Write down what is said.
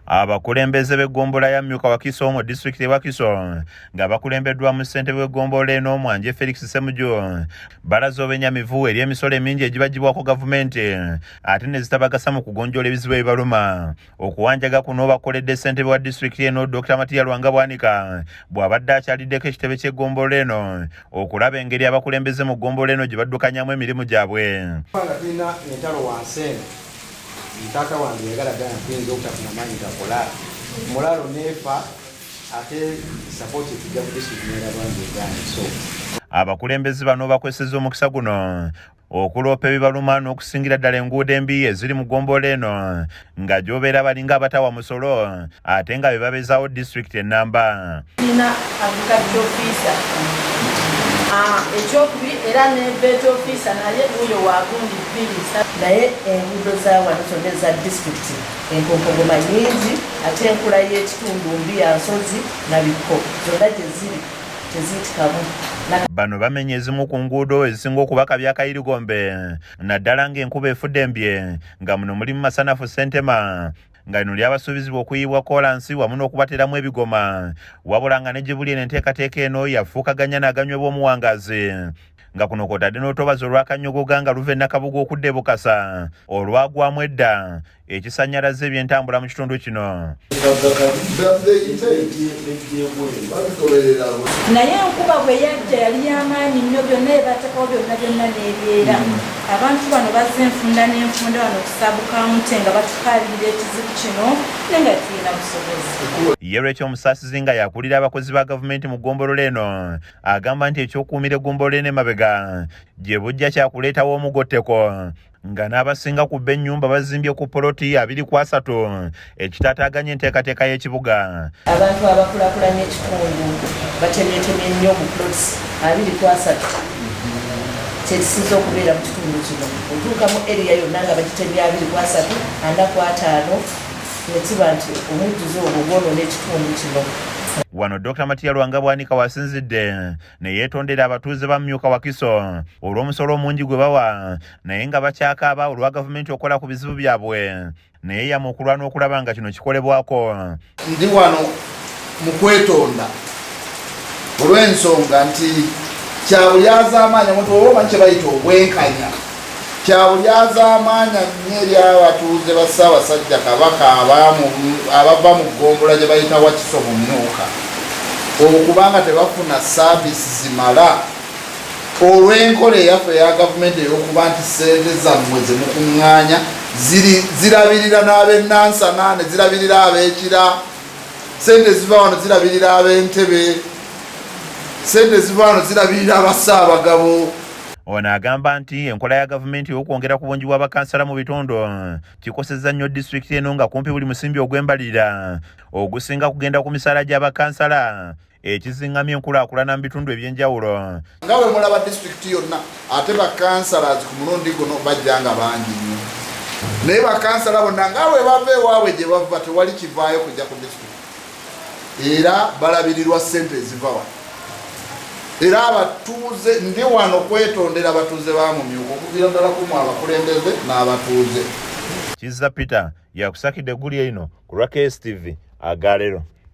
Abakulembeze b'eggombolola ya Mumyuka Wakiso mu disitulikiti e Wakiso nga bakulembeddwa mu ssentebe w'eggombolola eno Mwanje Felix Ssemujju balaze obwennyamivu eri emisolo emingi egibagibwako gavumenti ate ne zitabagasa mu kugonjoola ebizibu ebibaluma. Okuwanjaga kuno bakoledde ssentebe wa disitulikiti eno Dr. Lwabulyazamaanya bw'abadde akyaliddeko ekitebe ky'eggombolola eno okulaba engeri abakulembeze mu ggombolola eno gye baddukanyamu emirimu gyabwe. Mtaka wange yagalaga mpinzo okutafuna maanyi gakola mulalo nefa ate support ekijja ku district bange egaanye. So abakulembeze bano bakwesezza omukisa guno okuloopa ebibaluma n'okusingira ddala enguudo embi eziri mu ggombolola eno nga gy'obeera balinga abatawa musolo ate nga be babeezaawo disitulikiti ennamba. Nina agriculture officer ekyokubiri era ne vet officer naye uyo wagundi bbiri naye enguudo za wano zonna eza disitulikiti enkonkogoma nyingi ate enkula y'ekitundu mbi ya nsozi na bikko zonna gye ziri teziyitikamu. Bano bamenya ezimu ku nguudo ezisinga okuba kabyakayirigombe naddala ng'enkuba efudde embye nga muno mulimu Masanafu Ssentema nga lino lyabasuubizibwa okuyibwa kolansi wamu n'okubateramu ebigoma wabula nga ne gye buli eno enteekateeka eno yafuukaganya n'aganywe b'omuwangazi nga kuno kw'otadde n'olutobazi olwakanyogoga nga luva e Nakabugo okudda e Bukasa olwagwamu edda ekisannyalaza ebyentambula mu kitundu kino. Naye enkuba bwe yajja yali y'amaanyi nnyo byonna ebateekawo byonna n'ebyera. Abantu bano bazze enfunda n'enfunda wano kusaabukamute nga batukaalirira ekizibu kino naye nga tulina busobozi. Ye lw'ekyomusaasizi nga yakulira abakozi ba gavumenti mu ggombolola eno agamba nti ekyokuumira eggombolola eno emabega gye bujja kyakuleetawo omugotteko nga n'abasinga ku b'ennyumba bazimbye ku poloti 2.3 ekitaataaganya enteekateeka y'ekibuga. Abantu abakulaakulanya ekitundu batemyetemye nnyo mu poloti 2.3 kyekisiza okubeera mu kitundu kino. Otuuka mu eriya yonna nga bagitemye 2.3 4.5 ne kiba nti omujjuzo ogwo gwonoona ekitundu kino. Wano Dr. Lwabulyazamaanya wasinzidde ne yeetondera abatuuze ba Mumyuka Wakiso olw'omusolo omungi gwe bawa naye nga bakyakaaba olwa gavumenti okola ku bizibu byabwe naye yamu okulwana okulaba nga kino kikolebwako. Ndi wano mu kwetonda olw'ensonga nti Lwabulyazamaanya omuntu oba omanyi kye bayita obwenkanya. Lwabulyazamaanya nnyo eri abatuuze ba Ssaabasajja Kabaka abava mu ggombolola gye bayita Wakiso mu Mumyuka okubanga tebafuna saabiisi zimala olw'enkola eyaffe eya gavumenti ey'okuba nti ssente zammwe ze mukuŋŋaanya zirabirira n'ab'ennansana ne zirabirira ab'ekira, ssente ziva wano zirabirira ab'Entebe, ssente ziva wano zirabirira abassaabagabo. Ono agamba nti enkola ya gavumenti y'okwongera ku bungi bw'abakansala mu bitundu kikosezza nnyo disitulikiti eno nga kumpi buli musimbi ogw'embalirira ogusinga kugenda ku misaala gy'abakansala ekizingamya enkulaakulana mu bitundu eby'enjawulo. Nga bwe mulaba disitulikiti yonna ate bakansala ku mulundi guno bajja nga bangi nnyo naye bakansala bonna nga bwe bava ewaabwe gye bava tewali kivaayo kujja ku disitulikiti era balabirirwa ssente eziva wano. Era abatuuze ndi wano kwetondera abatuuze ba Mumyuka okuviira ddala kumu abakulembeze n'abatuuze. Kizza Peter yakusakidde eggulya ino ku lwa KSTV Agaleero.